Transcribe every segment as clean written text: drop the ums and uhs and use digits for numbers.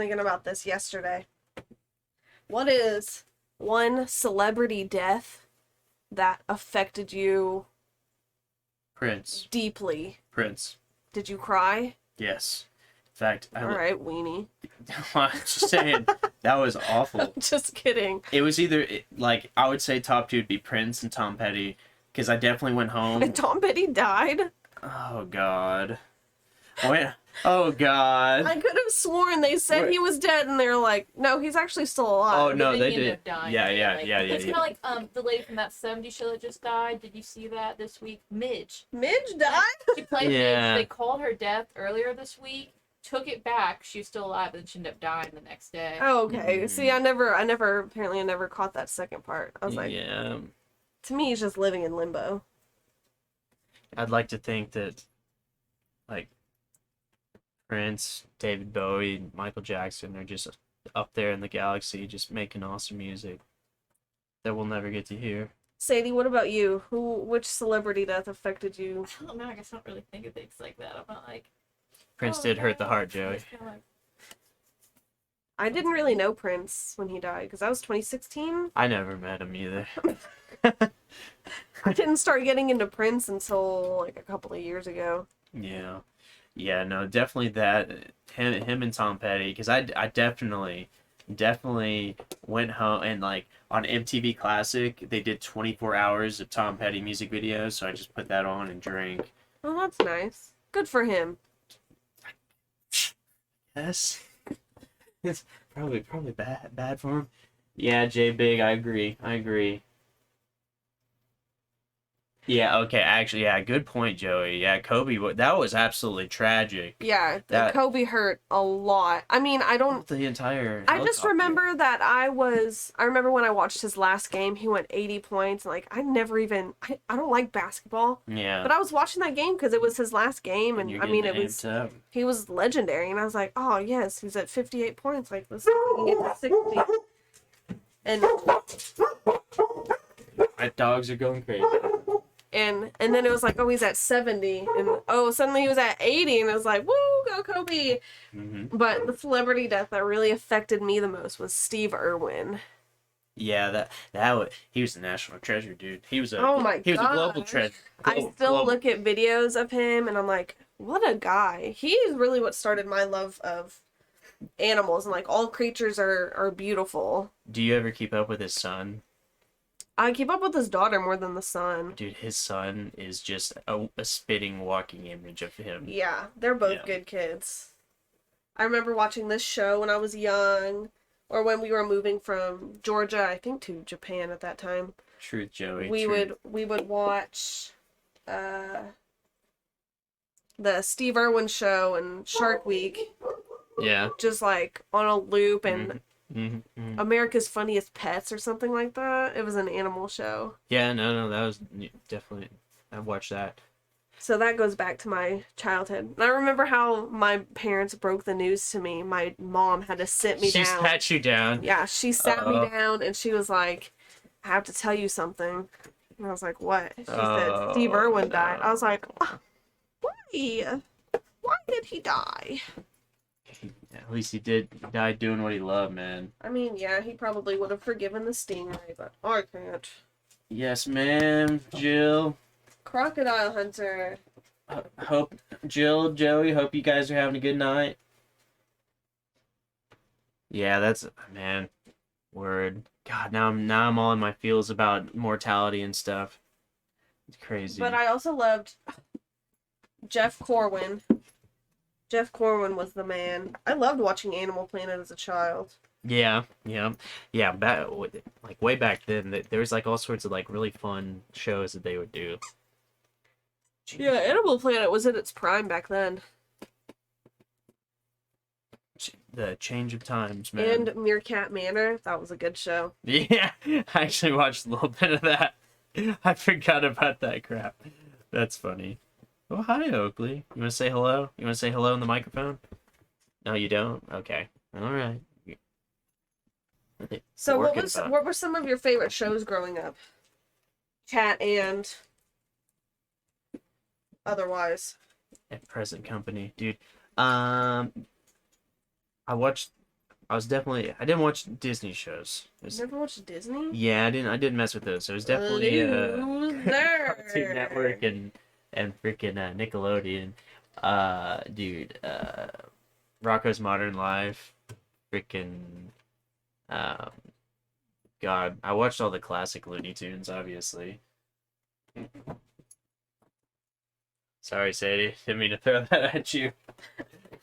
thinking about this yesterday. What is one celebrity death that affected you Prince. deeply? Prince. Did you cry? Yes. In fact, All right, weenie. I'm just saying, that was awful. Just kidding. It was either, like, I would say top two would be Prince and Tom Petty, because I definitely went home. And Tom Petty died? Oh, God. Wait. Oh, God. I could have sworn they said he was dead, and they're like, no, he's actually still alive. Oh, no, they He ended did. up dying, Yeah. It's kind of like the lady from that '70s show that just died. Did you see that this week? Midge. Midge died? She played Yeah. Midge. They called her death earlier this week. Took it back. She was still alive, and she ended up dying the next day. Oh, okay. See, I never caught that second part. I was like, Yeah. to me, he's just living in limbo. I'd like to think that, like, Prince, David Bowie, Michael Jackson are just up there in the galaxy just making awesome music that we'll never get to hear. Sadie, what about you? Which celebrity death affected you? I don't know. I guess I don't really think of things like that. I'm not like. Prince oh, did hurt the no. heart, It's Joey. kinda like- I didn't really know Prince when he died because that was 2016. I never met him either. I didn't start getting into Prince until like a couple of years ago. Yeah, no, definitely that him and Tom Petty, because I definitely went home and, like, on MTV Classic they did 24 hours of Tom Petty music videos, so I just put that on and drank. Well, that's nice. Good for him. Yes. It's probably bad for him. Yeah, J Big, I agree. Yeah, okay, actually, yeah, good point, Joey. Yeah, Kobe, that was absolutely tragic. Yeah, That- Kobe hurt a lot. I mean, I just remember that I remember when I watched his last game, he went 80 points. Like, I don't like basketball, Yeah. but I was watching that game because it was his last game, and you're I mean, getting amped up. he was legendary, and I was like, oh yes, he's at 58 points. Like, let's see if he can get to 60. And My dogs are going crazy. and then it was like, oh, he's at 70, and oh, suddenly he was at 80, and it was like, woo, go Kobe. Mm-hmm. But the celebrity death that really affected me the most was Steve Irwin. Yeah, he was a national treasure, dude. He was a He was a global treasure. I still look at videos of him, and I'm like, what a guy. He is really what started my love of animals, and like, all creatures are beautiful. Do you ever keep up with his son? I keep up with his daughter more than the son. Dude, his son is just a spitting, walking image of him. Yeah, they're both Yeah. good kids. I remember watching this show when I was young, or when we were moving from Georgia, I think, to Japan at that time. Truth, Joey. We truth. would watch the Steve Irwin show and Shark Week, Yeah. just like on a loop, and Mm-hmm. America's Funniest Pets or something like that. It was an animal show. Yeah, no, that was definitely. I watched that. So that goes back to my childhood. And I remember how my parents broke the news to me. My mom had to sit me She down. sat you down. Yeah, she sat me Uh-oh. down, and she was like, I have to tell you something. And I was like, what? She said, Oh, Steve Irwin died. no. I was like, oh, why? Why did he die? At least he died doing what he loved, man. I mean, yeah, he probably would have forgiven the stingray, but I can't. Yes, ma'am, Jill. Crocodile Hunter. Hope Jill, Joey, hope you guys are having a good night. Yeah, that's man. Word. God, now I'm all in my feels about mortality and stuff. It's crazy. But I also loved Jeff Corwin. Jeff Corwin was the man. I loved watching Animal Planet as a child. Yeah. Back like way back then, there was like all sorts of like really fun shows that they would do. Yeah, Animal Planet was in its prime back then. The change of times, man. And Meerkat Manor, that was a good show. Yeah, I actually watched a little bit of that. I forgot about that crap. That's funny. Oh, hi, Oakley. You want to say hello? You want to say hello in the microphone? No, you don't? Okay. All right. So Working about- what were some of your favorite shows growing up? Cat and otherwise. At present company, dude. I watched I didn't watch Disney shows. Never watched Disney? Yeah, I didn't mess with those. So it was definitely Loser. Cartoon Network and freaking Nickelodeon. Dude, Rocko's Modern Life, freaking um God, I watched all the classic Looney Tunes, obviously. Sorry, Sadie. Didn't mean to throw that at you.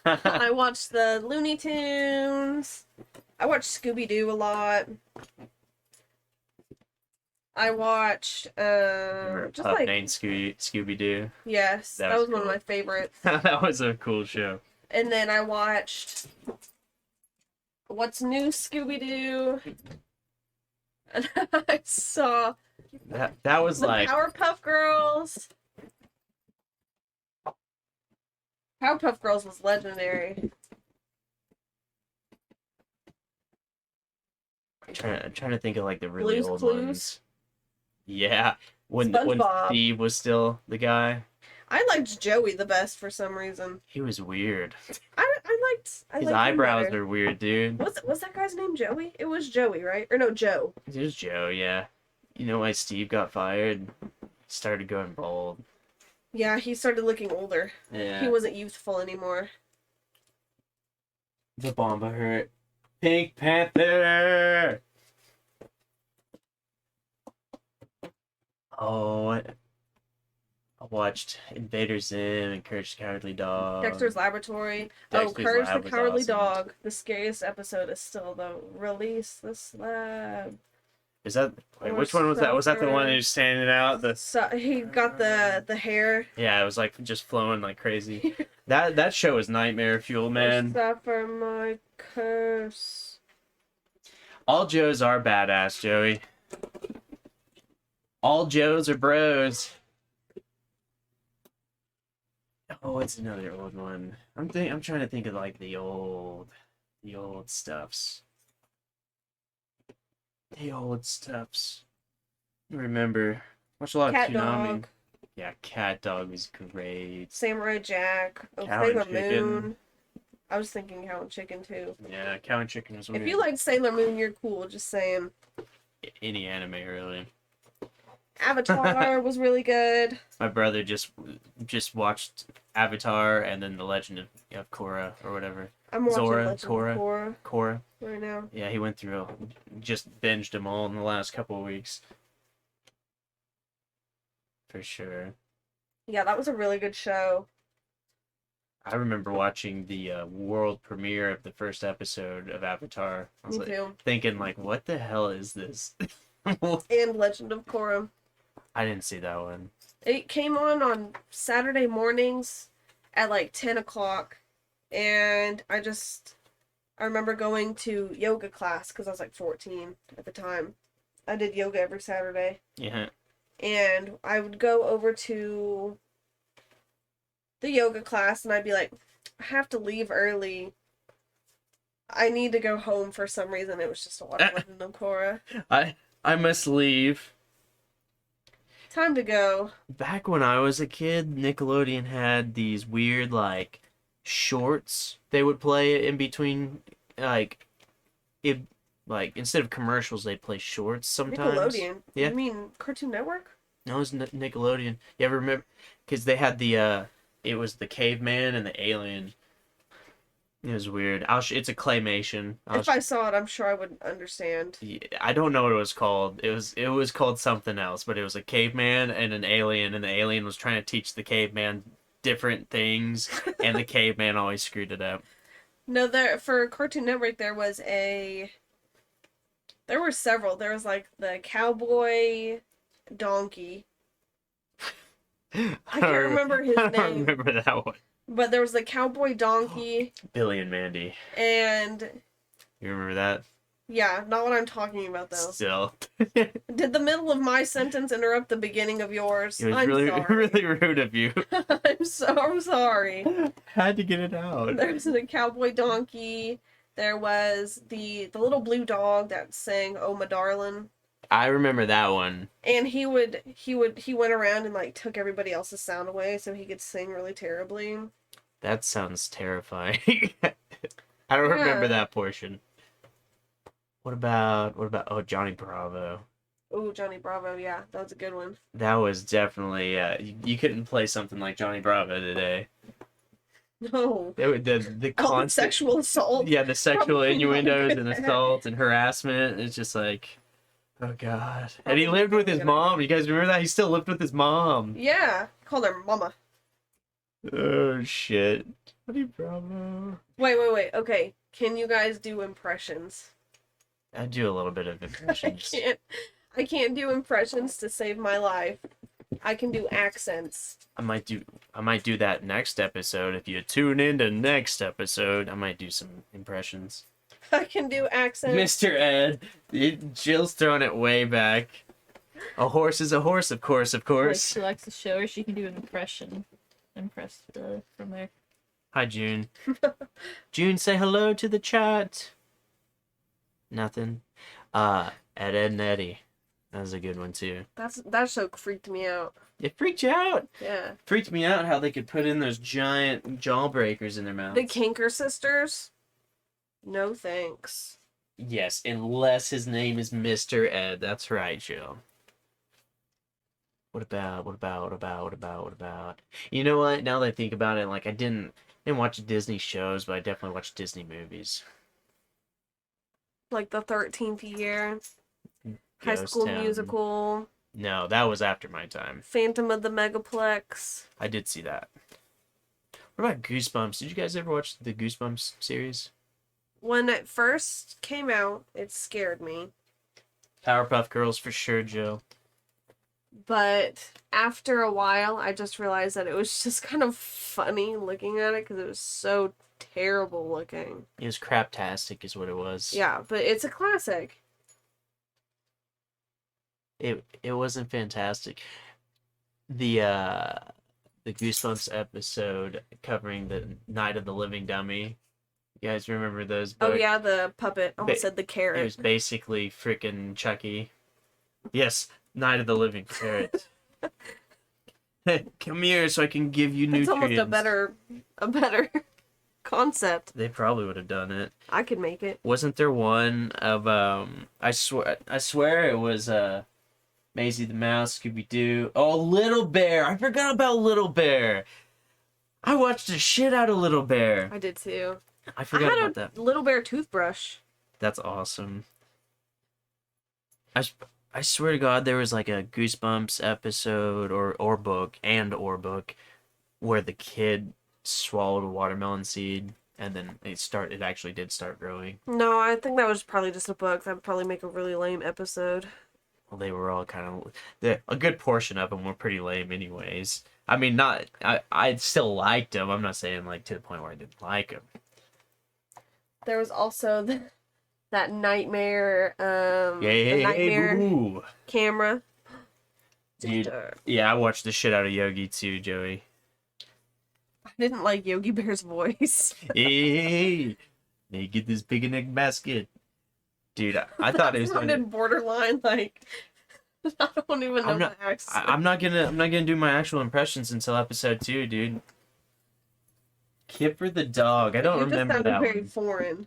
I watched the Looney Tunes. I watched Scooby-Doo a lot. I watched just Pup like named Scooby Doo. yes, That that was was one of cool. my favorites. That was a cool show. And then I watched What's New Scooby-Doo. And I saw That was the like Powerpuff Girls. Powerpuff Girls was legendary. I'm trying to think of like the really Blue's old Clues? ones. Yeah, when SpongeBob. Steve was still the guy, I liked Joey the best for some reason. he was weird. I liked His him eyebrows better. are weird, dude. Was that guy's name Joey? It was Joey, right? Or no, Joe. It was Joe, yeah. You know why Steve got fired? He started going bald. Yeah, he started looking older. Yeah. He wasn't youthful anymore. The Bomba hurt. Pink Panther. Oh, I watched Invader Zim and Courage the Cowardly Dog. Dexter's Laboratory. Dexter's Courage Lab the was Cowardly awesome. Dog. The scariest episode is still the Release the Slab. Is that wait? Or Which one was that? Was that the one Sulfur. who's standing out? The So he got the hair. yeah, it was like just flowing like crazy. That show was nightmare fuel, man. Suffer my curse. All Joes are badass, Joey. All Joes are bros. Oh, it's another old one. I'm trying to think of like the old stuffs. The old stuffs. Remember, watch a lot Cat of Toonami. Dog. Yeah, Cat Dog was great. Samurai Jack. Oh, Cow and Sailor Chicken. Moon. I was thinking Cow and Chicken too. Yeah, Cow and Chicken was weird. If you like Sailor Moon, you're cool. Just saying. Any anime really. Avatar was really good. My brother just watched Avatar and then The Legend of Korra or whatever. I'm watching Zora, Legend Korra. of Korra Korra. right now. Yeah, he went through just binged them all in the last couple of weeks. For sure. Yeah, that was a really good show. I remember watching the world premiere of the first episode of Avatar. I was Me like, too. thinking like, what the hell is this? And Legend of Korra. I didn't see that one. It came on Saturday mornings at like 10 o'clock. And I remember going to yoga class because I was like 14 at the time. I did yoga every Saturday. Yeah. And I would go over to the yoga class and I'd be like, I have to leave early. I need to go home for some reason. It was just to watch Legend of Korra. I must leave. Time to go. Back when I was a kid, Nickelodeon had these weird like shorts they would play in between like instead of commercials they'd play shorts sometimes. Nickelodeon. Yeah. You mean Cartoon Network? No, it was Nickelodeon. You ever remember? Because they had the it was the caveman and the alien. It was weird. It's a claymation. If I saw it, I'm sure I would understand. I don't know what it was called. It was called something else, but it was a caveman and an alien, and the alien was trying to teach the caveman different things, and the caveman always screwed it up. No, for Cartoon Network there were several. There was like the cowboy donkey. I can't remember his I don't name. remember that one. But there was the cowboy donkey Billy and Mandy. and You remember that? yeah, not what I'm talking about though. Still. Did the middle of my sentence interrupt the beginning of yours? It was I'm really, sorry. really rude of you. I'm so sorry. Had to get it out. There was the cowboy donkey. There was the little blue dog that sang "Oh My Darling," I remember that one. and he went around and like took everybody else's sound away so he could sing really terribly. That sounds terrifying. I don't remember Yeah. that portion. oh, Johnny Bravo? Ooh, Johnny Bravo. Yeah, that was a good one. That was definitely you couldn't play something like Johnny Bravo today. No. The All the constant sexual assault. yeah, the sexual Probably not innuendos good and at. assault and harassment. It's just like, oh god. And he Probably lived with not his good at. mom. You guys remember that? He still lived with his mom. Yeah, called her mama. Oh shit. Johnny Bravo. Wait. Okay, can you guys do impressions? I do a little bit of I impressions. can't. I can't do impressions to save my life. I can do accents. I might do that next episode. If you tune in to next episode, I might do some impressions. I can do accents. Mr. Ed, Jill's throwing it way back. A horse is a horse, of course, of Like course. she likes to show her, she can do an impression. Impress her from there. Hi, June. June, say hello to the chat. Nothing. Ed, and Eddie. That was a good one, too. That show freaked me out. It freaked you out. Yeah. Freaked me out how they could put in those giant jawbreakers in their mouths. The Kinker sisters. No thanks. Yes, unless his name is Mr. Ed. That's right, Jill. What about? You know what? Now that I think about it, like I didn't watch Disney shows, but I definitely watched Disney movies. Like the 13th Year, High Ghost School Town. Musical, No, that was after my time. Phantom of the Megaplex. I did see that. What about Goosebumps? Did you guys ever watch the Goosebumps series? When it first came out, it scared me. Powerpuff Girls for sure, Jill. But after a while, I just realized that it was just kind of funny looking at it because it was so terrible looking. It was craptastic, is what it was. Yeah, but it's a classic. It wasn't fantastic. The Goosebumps episode covering the Night of the Living Dummy. You guys remember those Oh books? yeah, the puppet. I almost said the It carrot. was basically freaking Chucky. Yes, Night of the Living Carrot. Come here so I can give you It's nutrients. almost a better concept. They probably would have done it. I could make it. Wasn't there one of I swear it was Maisie the Mouse, Scooby Doo. Oh, Little Bear. I forgot about Little Bear. I watched the shit out of Little Bear. I did too. I I forgot had about a that. Little Bear toothbrush. That's awesome. I swear to God, there was like a Goosebumps episode or book where the kid swallowed a watermelon seed and then it actually did start growing. No, I think that was probably just a book. That would probably make a really lame episode. Well, they were all kind of a good portion of them were pretty lame, anyways. I mean, not I still liked them. I'm not saying like to the point where I didn't like them. There was also that nightmare, the Hey, nightmare boo. camera. Dude, Sister. yeah, I watched the shit out of Yogi too, Joey. I didn't like Yogi Bear's voice. Hey, get this picnic basket. Dude, I thought it was That sounded borderline like I don't even know I'm not- the accent. I'm not gonna do my actual impressions until episode 2, dude. Kipper the dog. I don't You remember just that sounded very one. foreign.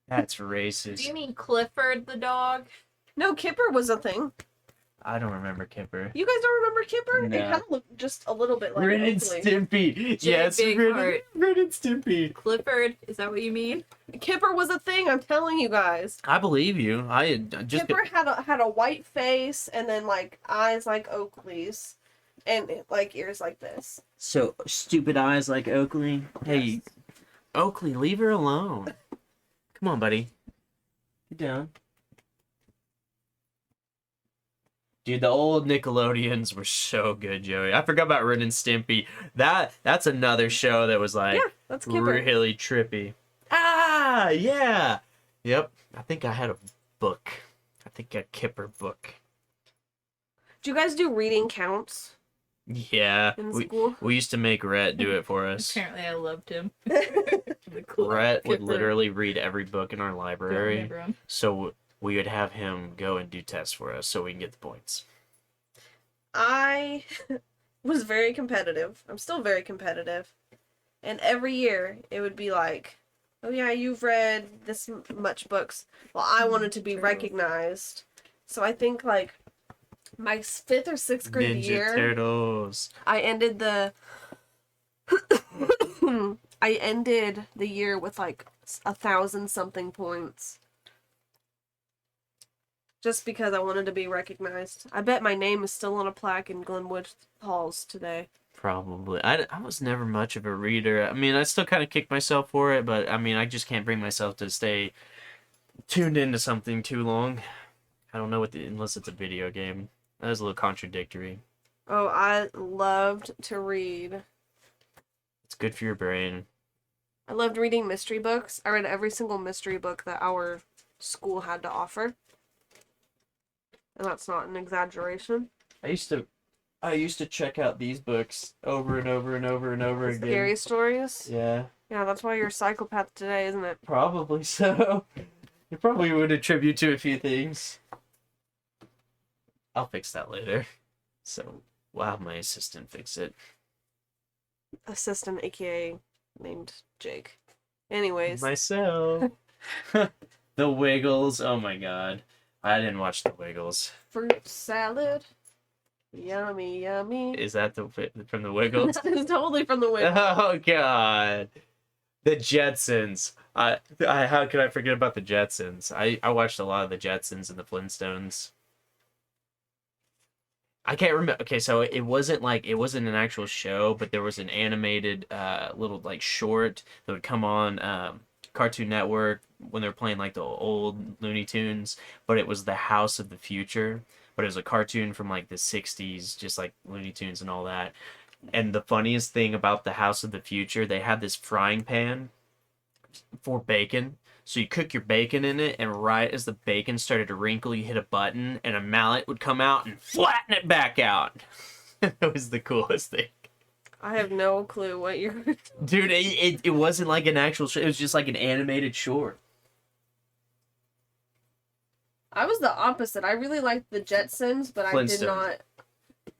That's Do racist. you mean Clifford the dog? No, Kipper was a thing. I don't remember Kipper. You guys don't remember Kipper? It No. kind of looked just a little bit like Ren and Oakley. Stimpy. Jay Yes, Big Ren Heart. and Stimpy. Clifford, is that what you mean? Kipper was a thing. I'm telling you guys. I believe you. I had just Kipper had a white face and then like eyes like Oakley's, and like ears like this. so stupid eyes like Oakley. Hey, Yes. Oakley, leave her alone. Come on, buddy. Get down. Dude, the old Nickelodeons were so good, Joey. I forgot about Ren and Stimpy. That's another show that was like Yeah, that's Kipper. really trippy. Ah, yeah. Yep. I think I had a book. I think a Kipper book. Do you guys do reading counts Yeah. in We school? used to make Rhett do it for us. Apparently, I loved him. Rhett would Kipper. literally read every book in our Don't library. remember him. So we would have him go and do tests for us so we can get the points. I was very competitive. I'm still very competitive. And every year it would be like, oh yeah, you've read this much books. Well, I wanted to be True. recognized. So I think like my 5th or 6th grade Ninja year, Turtles. I ended the I ended the year with like 1,000 something points. Just because I wanted to be recognized. I bet my name is still on a plaque in Glenwood Halls today. Probably. I was never much of a reader. I mean, I still kind of kick myself for it, but I mean, I just can't bring myself to stay tuned into something too long. I don't know unless it's a video game. That is a little contradictory. Oh, I loved to read. It's good for your brain. I loved reading mystery books. I read every single mystery book that our school had to offer. And that's not an exaggeration. I used to check out these books over and over and over and over again. Scary stories. Yeah, Yeah, that's why you're a psychopath today, isn't it? probably so. You probably would attribute to a few things. I'll fix that later. So, we'll have my assistant fix it. Assistant, aka named Jake. Anyways, Myself. The Wiggles. Oh my god. I didn't watch The Wiggles. fruit salad. Yummy, yummy. Is that from The Wiggles? It's totally from the Wiggles. Oh god. The Jetsons. How could I forget about the Jetsons? I watched a lot of the Jetsons and the Flintstones. I can't remember. Okay, so it wasn't an actual show, but there was an animated little like short that would come on Cartoon Network when they were playing like the old Looney Tunes, but it was the House of the Future, but it was a cartoon from like the 60s, just like Looney Tunes and all that. And the funniest thing about the House of the Future, they had this frying pan for bacon. So you cook your bacon in it, and right as the bacon started to wrinkle, you hit a button, and a mallet would come out and flatten it back out. That was the coolest thing. I have no clue what you're. Dude, it wasn't like an actual show. It was just like an animated short. I was the opposite. I really liked the Jetsons, but I did Flintstones. not.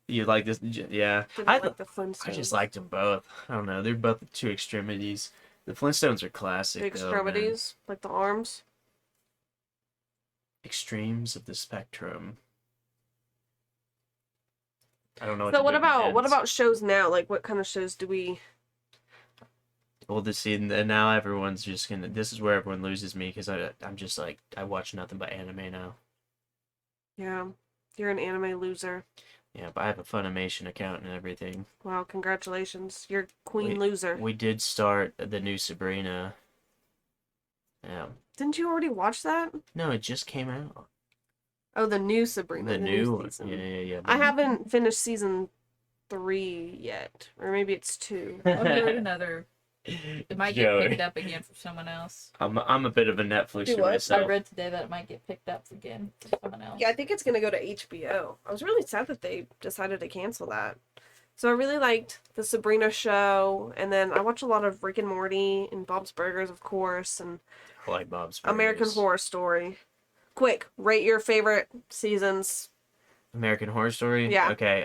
You like this? Yeah. Didn't like the Flintstones. I just liked them both. I don't know. They're both two extremities. The Flintstones are classic. the though, man. extremities, like the arms. Extremes of the spectrum. I don't know. So what to do with about hands. shows now? Like what kind of shows do we? Well, this see, and now everyone's just gonna. This is where everyone loses me because I'm just like I watch nothing but anime now. Yeah, you're an anime loser. Yeah, but I have a Funimation account and everything. Wow, congratulations. You're queen Wait. loser. We did start the new Sabrina. Yeah. Didn't you already watch that? No, it just came out. Oh, the new Sabrina. The new one. season. Yeah. I haven't finished season 3 yet, or maybe it's 2. I'll hear another. It might get Joey. picked up again for someone else. I'm a bit of a Netflixer Do what? myself. I read today that it might get picked up again for someone else. Yeah, I think it's gonna go to HBO. I was really sad that they decided to cancel that. So I really liked the Sabrina show, and then I watch a lot of Rick and Morty and Bob's Burgers, of course, and I like Bob's American Burgers. Horror Story. Quick, rate your favorite seasons. American Horror Story. Yeah. Okay.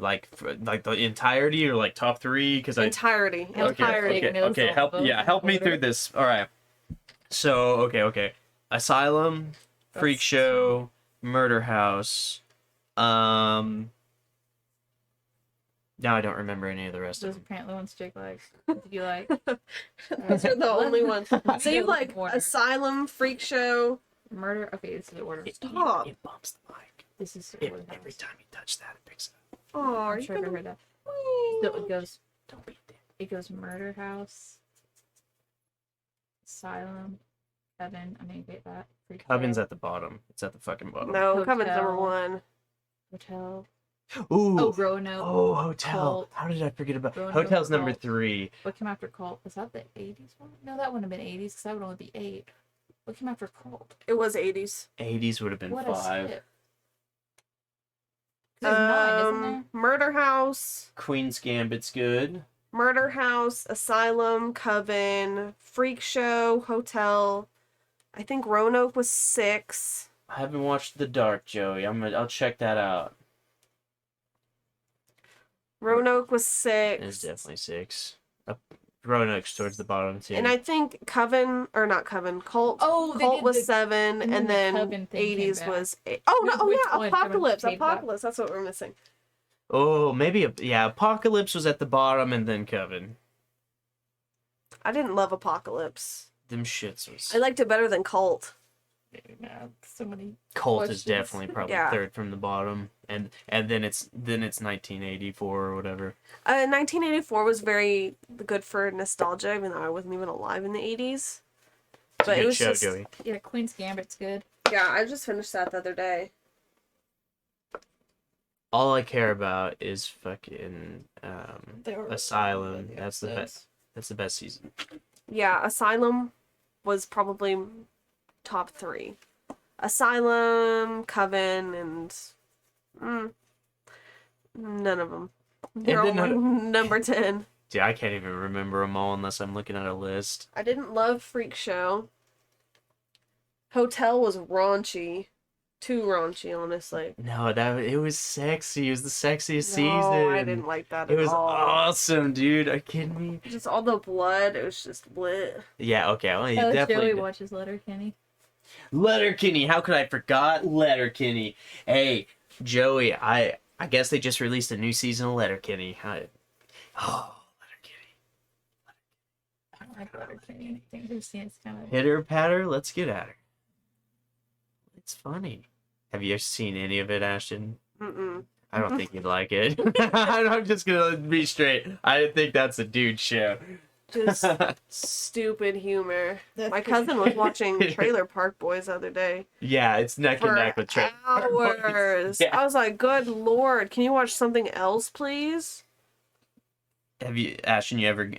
Like the entirety or like top 3 because Entirety. Entirety. Okay. knows all Help. of them Yeah, in help me order. through this. All right. So okay. Asylum, Freak That's- Show, Murder House. Now I don't remember any of the rest Those of them. apparently ones Jake likes. Did you like? Those are the only ones. So you Go like in order. Asylum, Freak Show. Murder. Okay, this is the order. Stop. It bumps the mic. This is the order. Every time you touch that, it picks it up. Oh, are I'm you sure I gonna... heard that. So it goes. Don't be a dick. It goes Murder House, Asylum, Coven. I'm gonna get that. Freak Coven's Show, at the bottom. It's at the fucking bottom. No, Coven's number Hotel. 1. Hotel. Ooh. Oh, Roanoke. Oh, Hotel. Cult. How did I forget about Roanoke Hotel's number Cult. 3? What came after Cult? Was that the 80s one? No, that wouldn't have been 80s because that would only be 8. What came after Cult? It was 80s. 80s would have been What 5. a skip. There's 9, isn't there? Murder House, Queen's Gambit's good. Murder House, Asylum, Coven, Freak Show, Hotel. I think Roanoke was 6. I haven't watched The Dark, Joey. I'll check that out. Roanoke was 6. It's definitely 6. Roanoke's towards the bottom too. And I think Coven, or not Coven, Cult. Oh, they Cult did was the- 7, and then and the then Coven thing came 80s back. was 8. Oh no! Oh Which yeah, one? Apocalypse. Coven came back. Apocalypse. That's what we're missing. Oh, maybe Apocalypse was at the bottom and then Coven. I didn't love Apocalypse. Them shits was. I liked it better than Cult. So many. Cult is questions. definitely probably Yeah. third from the bottom, and then it's 1984 or whatever. 1984 was very good for nostalgia, even though I wasn't even alive in the 80s. It's a But it good was show, just Joey. Yeah, Queen's Gambit's good. yeah. I just finished that the other day. All I care about is fucking Asylum. That's the best. That's the best season. Yeah, Asylum was probably top 3. Asylum, Coven, and none of them. They're all then like number 10. Dude, I can't even remember them all unless I'm looking at a list. I didn't love Freak Show. Hotel was raunchy. Too raunchy, honestly. No, it was sexy. It was the sexiest No, season. I didn't like that It at was all. awesome, dude. Are you kidding me? Just all the blood, it was just lit. Yeah, okay. Well, you Oh, definitely. Joey watches Letterkenny. Letterkenny. How could I forgot Letterkenny? Hey, Joey. I guess they just released a new season of Letterkenny. Oh, Letterkenny. I don't like Letterkenny. I think Lucian's kind of. Hit her, pat her. Let's get at her. It's funny. Have you ever seen any of it, Ashton? Mm-mm. I don't think you'd like it. I'm just gonna be straight. I think that's a dude show. Just stupid humor. My cousin was watching Trailer Park Boys the other day. Yeah, it's neck and For neck with Trey. hours. Yeah. I was like, good lord, can you watch something else, please? Have you, Ashton? You ever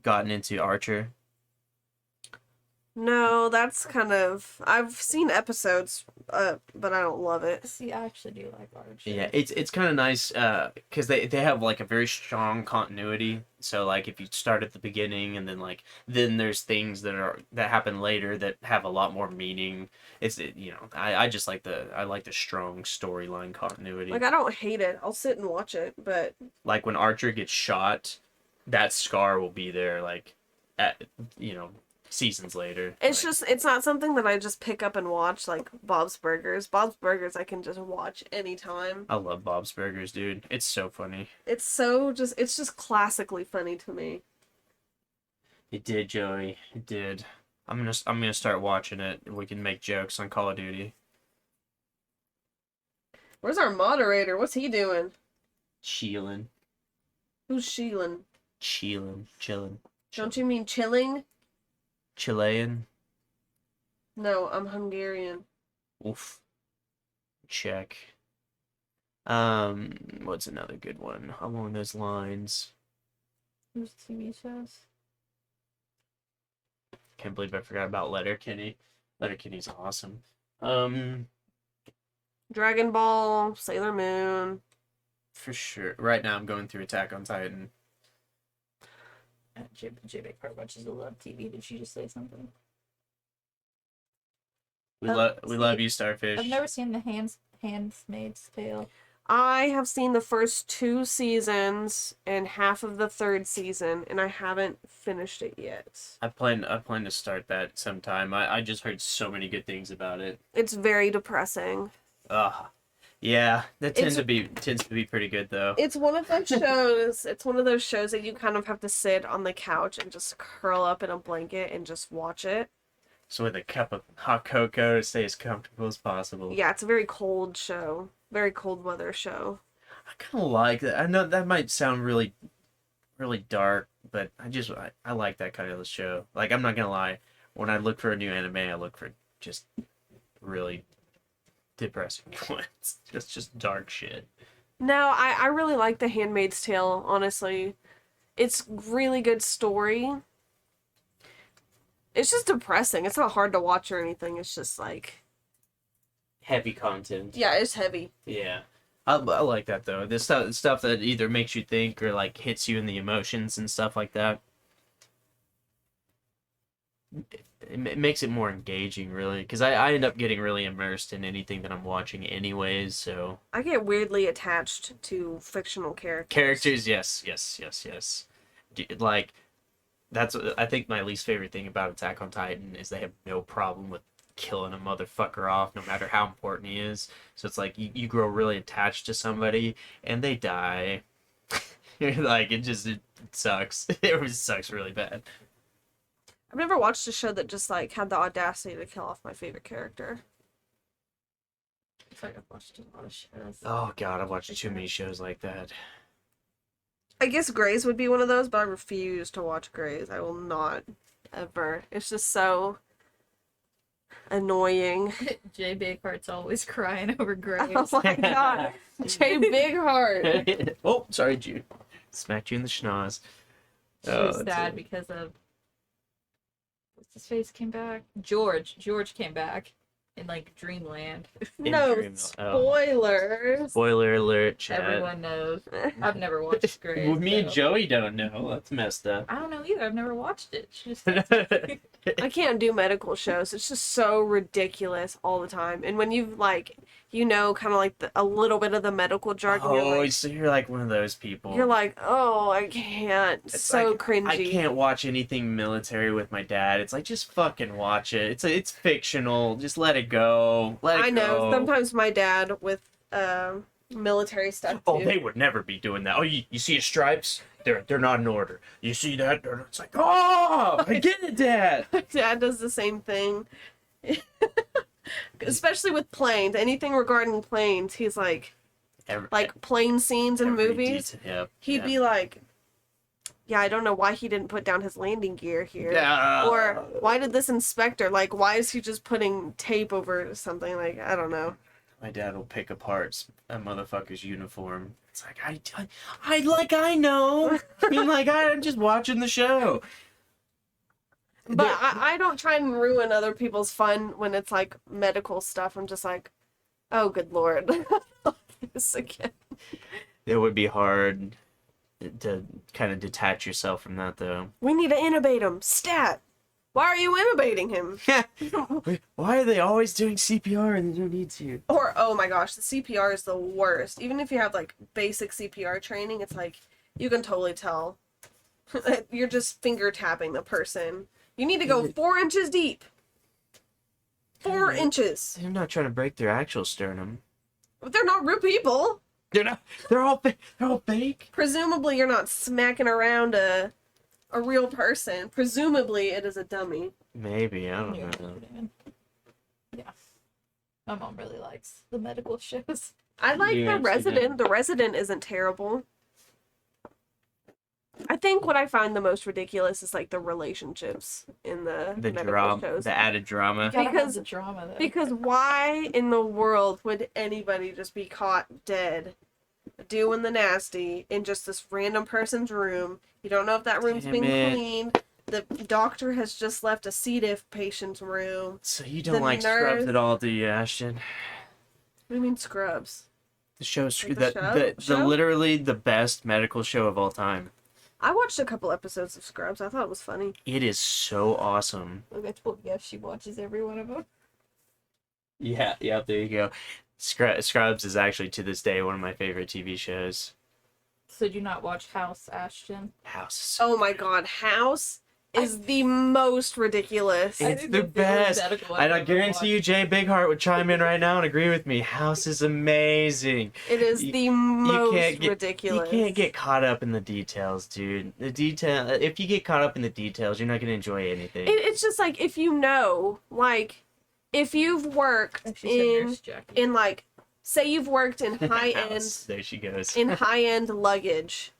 gotten into Archer? No, that's kind of... I've seen episodes, but I don't love it. See, I actually do like Archer. Yeah, it's kind of nice because they have like a very strong continuity. So like if you start at the beginning and then there's things that happen later that have a lot more meaning. I just like the strong storyline continuity. Like, I don't hate it. I'll sit and watch it, but... Like when Archer gets shot, that scar will be there seasons later. It's just, it's not something that I just pick up and watch, like Bob's Burgers. Bob's Burgers I can just watch anytime. I love Bob's Burgers, dude. It's so funny. It's just classically funny to me. It did, Joey. It did. I'm gonna start watching it. We can make jokes on Call of Duty. Where's our moderator? What's he doing? Chillin'. Who's Sheelan? Chillin'. Don't you mean chilling? Chilean. No, I'm Hungarian. Oof. Check. What's another good one along those lines? Who's TV shows? Can't believe I forgot about Letterkenny. Letterkenny's awesome. Dragon Ball, Sailor Moon. For sure. Right now I'm going through Attack on Titan. J Big watches a Love TV. Did she just say something? We Oh, love you, Starfish. I've never seen the Handmaid's Tale. I have seen the first 2 seasons and half of the 3rd season, and I haven't finished it yet. I plan to start that sometime. I just heard so many good things about it. It's very depressing. Yeah, that tends It's- to be pretty good though. It's one of those shows. It's one of those shows that you kind of have to sit on the couch and just curl up in a blanket and just watch it. So with a cup of hot cocoa to stay as comfortable as possible. Yeah, it's a very cold show. Very cold weather show. I kind of like that. I know that might sound really, really dark, but I like that kind of a show. Like, I'm not gonna lie, when I look for a new anime, I look for just really depressing ones. Just dark shit. No, I really like The Handmaid's Tale, honestly. It's really good story. It's just depressing. It's not hard to watch or anything. It's just like... Heavy content. Yeah, it's heavy. Yeah. I like that though. This stuff that either makes you think or like hits you in the emotions and stuff like that. It makes it more engaging, really, because I end up getting really immersed in anything that I'm watching anyways, so... I get weirdly attached to fictional characters. Characters, yes. Like, that's I think my least favorite thing about Attack on Titan is they have no problem with killing a motherfucker off, no matter how important he is. So it's like you grow really attached to somebody and they die. You're like it sucks. It sucks really bad. I've never watched a show that just like had the audacity to kill off my favorite character. It's like I've watched a lot of shows. Oh god, I've watched too many shows like that. I guess Grey's would be one of those, but I refuse to watch Grey's. I will not ever. It's just so annoying. Jay Bigheart's always crying over Graves. Oh my god. Jay Bigheart. Oh, sorry, Jude. Smacked you in the schnoz. She Oh, was that's sad it. because of what's his face came back. George came back in like Dreamland. No Dream- spoilers. Spoiler alert, chat. Everyone knows. I've never watched Graves. Well, me and so- Joey don't know. That's messed up. I don't know either. I've never watched it. She just I can't do medical shows. It's just so ridiculous all the time. And when you've like, you know, kind of like a little bit of the medical jargon, Oh, so you're like one of those people. you're like, oh, I can't. It's So like, cringy. I can't watch anything military with my dad. It's like just fucking watch it. It's fictional. Just let it go. Let it I know. go. Sometimes my dad with military stuff too. Oh, they would never be doing that. Oh, you see his stripes? They're not in order. You see that? It's like, oh, I get it, Dad. My dad does the same thing. Especially with planes. Anything regarding planes, he's like plane scenes in every movies. detail. Yep, He'd yep. be like, yeah, I don't know why he didn't put down his landing gear here. Yeah. Or why did this inspector, like, why is he just putting tape over something? Like, I don't know. My dad will pick apart a motherfucker's uniform. It's like I know. I mean, like I'm just watching the show. But I don't try and ruin other people's fun when it's like medical stuff. I'm just like, oh, good lord. This again. It would be hard to kind of detach yourself from that, though. We need to intubate him. Stat. Why are you intubating him? Why are they always doing CPR and you need to? Or, oh my gosh, the CPR is the worst. Even if you have like basic CPR training, it's like, you can totally tell. You're just finger tapping the person. You need to go 4 inches deep. 4 inches. They're not trying to break their actual sternum. But they're not real people. They're not. They're all fake. Presumably, you're not smacking around a real person. Presumably, it is a dummy. Maybe, I don't Yeah. know. Yeah. My mom really likes the medical shows. I like You The actually Resident. The Resident isn't terrible. I think what I find the most ridiculous is like the relationships in the The medical drama, shows. the added drama. Gotta have Because- the drama though. Because why in the world would anybody just be caught dead doing the nasty in just this random person's room? You don't know if that room's Damn been it. cleaned. The doctor has just left a C. diff patient's room. So you don't The like Scrubs nurse- at all, do you, Ashton? What do you mean scrubs? The show, Like the show? the Show? literally the best medical show of all time. I watched a couple episodes of Scrubs. I thought it was funny. It is so awesome. Look, I told you she watches every one of them. Yeah, there you go. Scrubs is actually to this day one of my favorite TV shows. So do you not watch House, Ashton? House. Oh my god, House is the most ridiculous. It's think the that's the only best. medical And I I've ever guarantee you, Jay Bighart would chime in right now and agree with me. House is amazing. It is You- the most can't get- ridiculous. You can't get caught up in the details, dude. If you get caught up in the details, you're not gonna enjoy anything. It's just like if you know, like, if you've worked watched. She said in Nurse Jackie. in like, say you've worked in high end House. There she goes. high end luggage.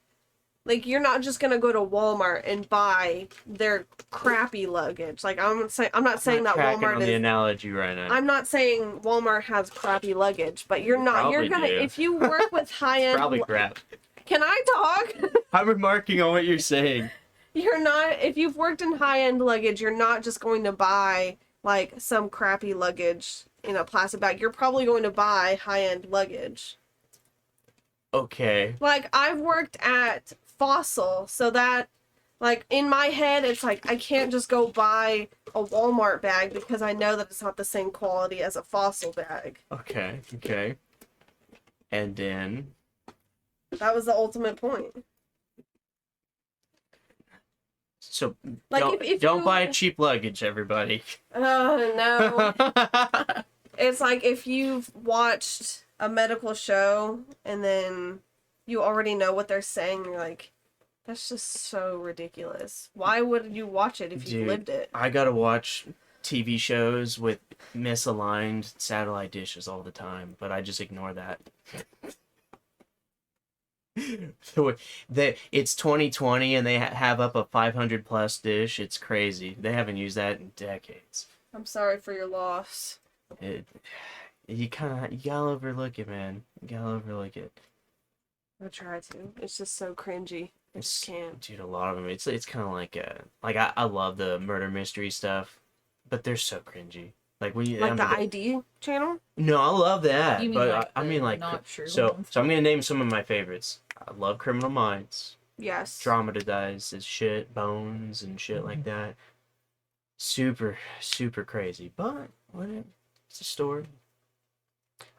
Like you're not just gonna go to Walmart and buy their crappy luggage. Like I'm not saying that cracking Walmart on is. the analogy right now. I'm not saying Walmart has crappy luggage, but you're not. You're Probably gonna do. if you work with high end. Probably crap. Can I talk? I'm remarking on what you're saying. You're not. If you've worked in high end luggage, you're not just going to buy like some crappy luggage in a plastic bag. You're probably going to buy high end luggage. Okay. Like I've worked at Fossil, so that like in my head it's like I can't just go buy a Walmart bag because I know that it's not the same quality as a Fossil bag. Okay. And then That was the ultimate point. So Like don't, if don't you, buy cheap luggage, everybody. no. It's like if you've watched a medical show and then you already know what they're saying, you're like, that's just so ridiculous. Why would you watch it if you've Dude, lived it? I gotta watch TV shows with misaligned satellite dishes all the time, but I just ignore that. It's 2020 and they have up a 500 plus dish. It's crazy. They haven't used that in decades. I'm sorry for your loss. You gotta overlook it, man. You gotta overlook it. I try to. It's just so cringy. I just can't. Dude, a lot of them. It's kind of like I love the murder mystery stuff, but they're so cringy. Like when you Like the ID channel? No, I love that. You mean But like I mean the like not true so ones? I'm gonna name some of my favorites. I love Criminal Minds. Yes. Dramatized as shit, bones and shit like that. Super, super crazy. But whatever. It's a story.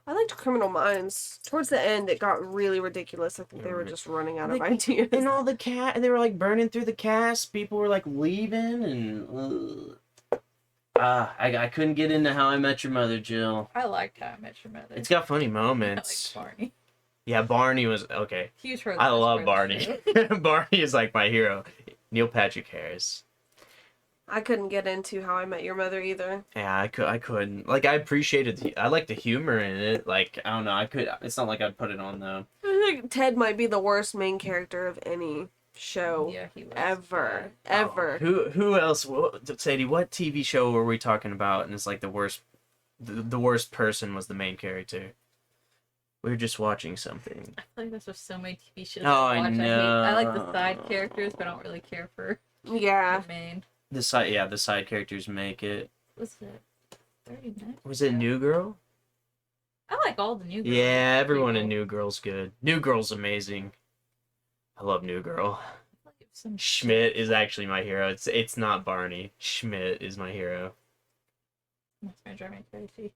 I liked Criminal Minds. Towards the end, it got really ridiculous. I think they were just running out of ideas. And all the they were like burning through the cast. People were like leaving and I couldn't get into How I Met Your Mother, Jill. I liked How I Met Your Mother. It's got funny I moments. like Barney. Yeah, Barney was okay. He was probably I the best love part of the Barney. show. Barney is like my hero. Neil Patrick Harris. I couldn't get into How I Met Your Mother either. Yeah, I couldn't. Like I appreciated I like the humor in it. Like I don't know, it's not like I'd put it on though. I think Ted might be the worst main character of any show Yeah, he was. ever. Yeah. Ever. Who else? Sadie, what TV show were we talking about? And it's like the worst person was the main character. We were just watching something. I feel like there's just so many TV shows. Oh, I watch. know. I like the side characters, but I don't really care for Yeah. the main. The side characters make it. What's it? 30 minutes? Was it New Girl? I like all the new girls. Yeah, everyone in people. New Girl's good. New Girl's amazing. I love New Girl. Like some Schmidt is actually my hero. It's not Barney. Schmidt is my hero. That's gonna drive me crazy.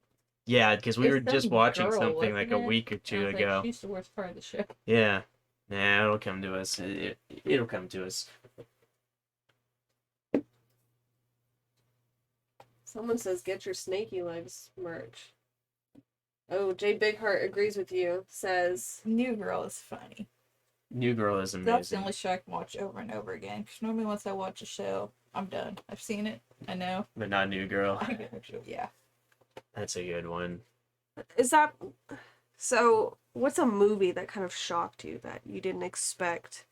Yeah, because we It's were just some watching girl, something like a wasn't it? week or And I two was like, ago. she's the worst part of the show. Yeah. Nah, it'll come to us. It'll come to us. Someone says get your snaky legs merch. Oh, Jay Bigheart agrees with you. Says New Girl is funny. New Girl is That's the amazing. only show I can watch over and over again. Because normally once I watch a show, I'm done. I've seen it. I know. But not New Girl. I get what you. Yeah. That's a good one. is that so what's a movie that kind of shocked you that you didn't expect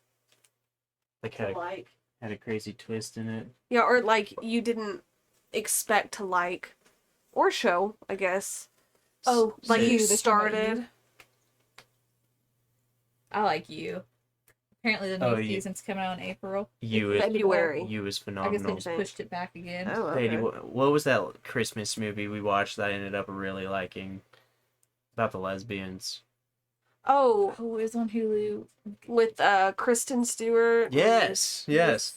Like to like? had a crazy twist in it. Yeah, or like you didn't expect to like or show, I guess. Oh, Like You, you they talk about started. You. I like you. Apparently the new Oh, You. season's coming out in April. You in is February. You is I guess they phenomenal. just pushed it back again. Oh, okay. Sadie, what was that Christmas movie we watched that I ended up really liking? About the lesbians. Oh, Oh, it's on Hulu. with Kristen Stewart. Yes, yes.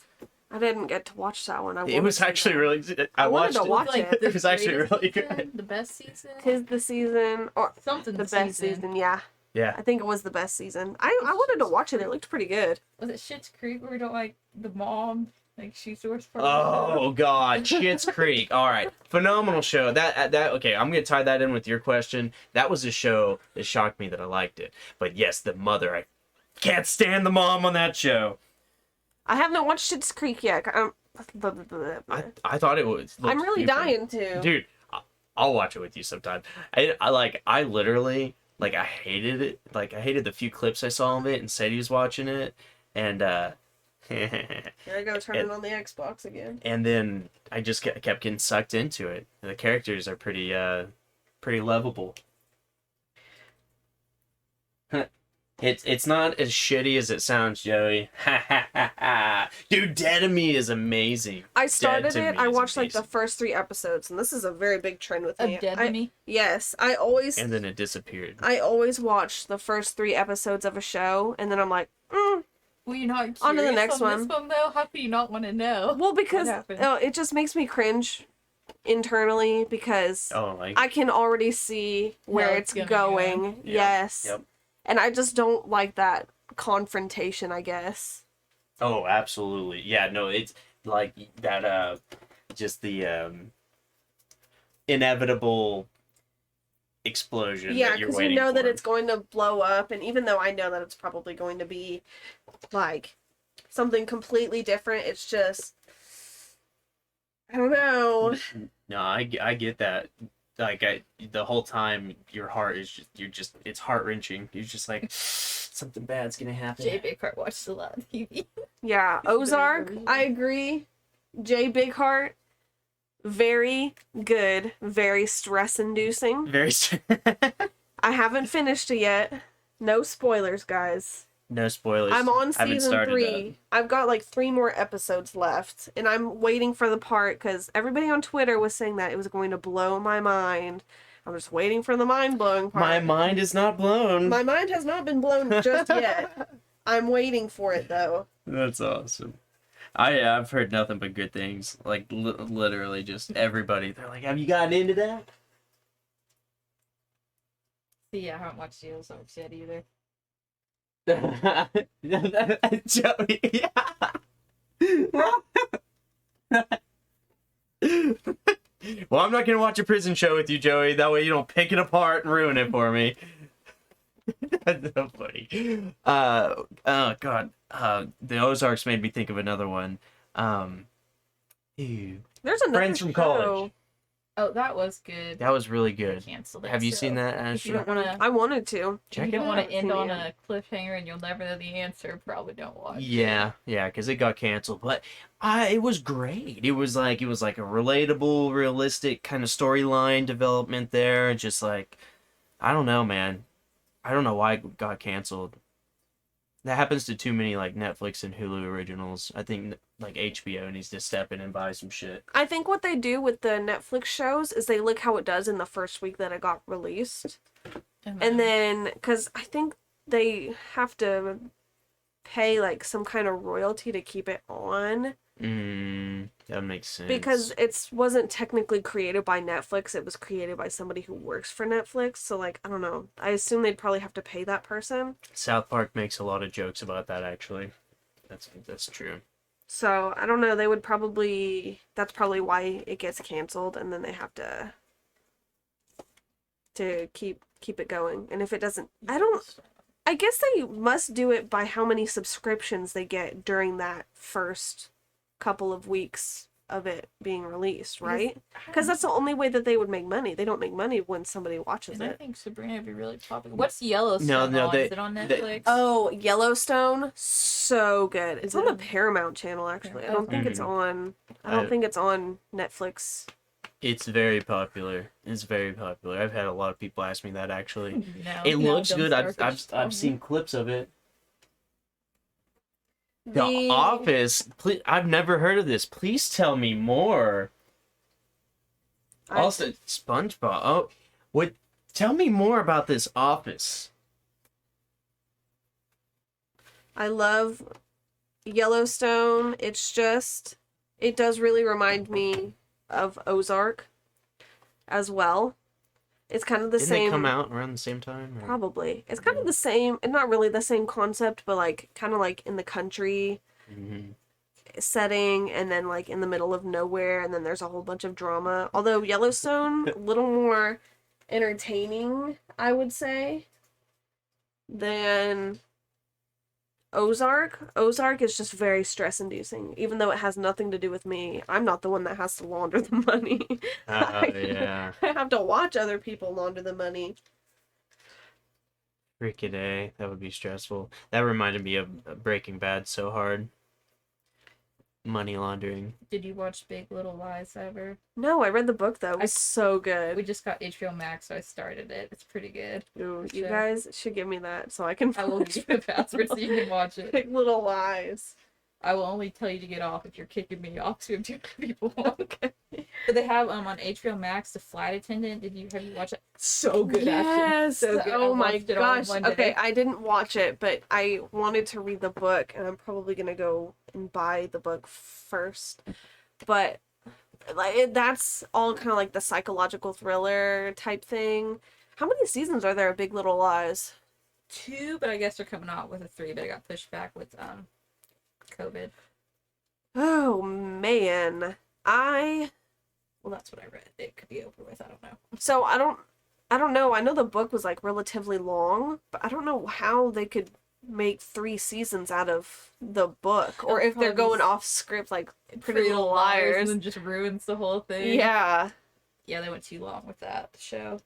I didn't get to watch that one. It was actually really. I wanted watched to it. watch it. It was actually greatest really season, good. The best season. Tis the season, or Something the best season. Yeah, Yeah. I think it was the best season. I wanted to watch it. It looked pretty good. Was it Schitt's Creek where we don't like the mom? Like she's the worst part of the show? Oh God, Schitt's Creek. All right, phenomenal show. That okay. I'm gonna tie that in with your question. That was a show that shocked me that I liked it. But yes, the mother. I can't stand the mom on that show. I haven't watched Schitt's Creek yet. I thought it was. I'm really dying to. Dude. I'll watch it with you sometime. I literally like I hated it. Like I hated the few clips I saw of it, and Sadie was watching it, and Here I go turning on the Xbox again. and then I just kept getting sucked into it. The characters are pretty lovable. It's not as shitty as it sounds, Joey. Dude, Dead to Me is amazing. I started to it. Me I is watched like the amazing. first 3 episodes, and this is a very big trend with me. Of Dead to Me? Yes, I always And then it disappeared. watch the first 3 episodes of a show, and then I'm like, Were you not curious On to the next on one. this one though? How could you not want to know? well, because happened? it just makes me cringe internally because Oh, like I can already see where How it's it's gonna go. going. Yep, Yes. yep. And I just don't like that confrontation, I guess. oh, absolutely. Yeah, no, like that just the inevitable explosion Yeah, that you're because you waiting know for. that it's going to blow up, and even though I know that it's probably going to be like something completely different, it's just I don't know. No, I get that. Like the whole time your heart is just it's heart wrenching. You're just like something bad's gonna happen. Jay Bigheart watches a lot of TV. Yeah, Ozark, I agree. Jay Bigheart, very good, very stress inducing. Very I haven't finished it yet. No spoilers, guys. no spoilers. I'm on I haven't season started 3. I've got like 3 more episodes left, and I'm waiting for the part because everybody on Twitter was saying that it was going to blow my mind. I'm just waiting for the mind blowing part. My mind is not blown. My mind has not been blown just yet. I'm waiting for it though. That's awesome. I've heard nothing but good things. Like literally, just everybody. They're like, "Have you gotten into that?" See, I haven't watched the Ozarks yet either. Joey. Well, I'm not gonna watch a prison show with you, Joey. That way you don't pick it apart and ruin it for me. That's so funny. Oh god. The Ozarks made me think of another one. Ew. There's another Friends from show. College. Oh, that was good. That was really good. Canceled it. Have you so seen that, If you Ashley? don't want to, I wanted to. Check you don't it want out. to end on Yeah. a cliffhanger and you'll never know the answer. Probably don't watch. Yeah, because it got canceled, but it was great. It was like a relatable, realistic kind of storyline development there. Just like, I don't know, man. I don't know why it got canceled. That happens to too many like Netflix and Hulu originals. I think like HBO needs to step in and buy some shit. I think what they do with the Netflix shows is they look how it does in the first week that it got released. And then, because I think they have to pay like some kind of royalty to keep it on That makes sense. because it wasn't technically created by Netflix. It was created by somebody who works for Netflix. So like, I don't know. I assume they'd probably have to pay that person. South Park makes a lot of jokes about that. Actually, that's true. So I don't know. They would probably. That's probably why it gets canceled, and then they have to keep it going. And if it doesn't, I guess they must do it by how many subscriptions they get during that first couple of weeks of it being released, right? Because that's the only way that they would make money. They don't make money when somebody watches And I it. think Sabrina would be really popular. What's Yellowstone No, on? Is it on Netflix? Oh, Yellowstone, so good. It's Is on it the on- Paramount channel actually. I don't think it's on. I don't think it's on Netflix. It's very popular. It's very popular. I've had a lot of people ask me that actually. No, It no, looks don't good. start I've this. seen clips of it. The Office. Please, I've never heard of this. Please tell me more. Also, SpongeBob. Oh, what? Tell me more about this Office. I love Yellowstone. It's just, it does really remind me of Ozark as well. It's kind of the Didn't same. they come out around the same time? or- Probably. It's kind of the same, and not really the same concept, but like kind of like in the country Mhm. setting and then like in the middle of nowhere and then there's a whole bunch of drama. Although Yellowstone, a little more entertaining, I would say, than Ozark. Ozark is just very stress inducing, even though it has nothing to do with me. I'm not the one that has to launder the money. Yeah. I have to watch other people launder the money. Freaking A. That would be stressful. That reminded me of Breaking Bad so hard. Money laundering. Did you watch Big Little Lies ever? No, I read the book though. It was so good. We just got HBO Max, so I started it. It's pretty good. Ooh, you should. guys should give me that so I can I will watch give you the password so you can watch it. Big Little Lies. I will only tell you to get off if you're kicking me off, so we have two people on. Okay. But they have on HBO Max The Flight Attendant. Have you watched it? So good, Ashton. Yes. So good. I Oh my watched it all in gosh. one Okay, day. I didn't watch it, but I wanted to read the book, and I'm probably gonna go and buy the book first. But like that's all kind of like the psychological thriller type thing. How many seasons are there of Big Little Lies? 2, but I guess they're coming out with a 3, but it got pushed back with COVID. Oh man. Well, that's what I read. It could be over with. I don't know. So I don't know. I know the book was like relatively long, but I don't know how they could make 3 seasons out of the book, or if they're going off script like Pretty Little Liars. and then just ruins the whole thing. Yeah. Yeah, they went too long with that show.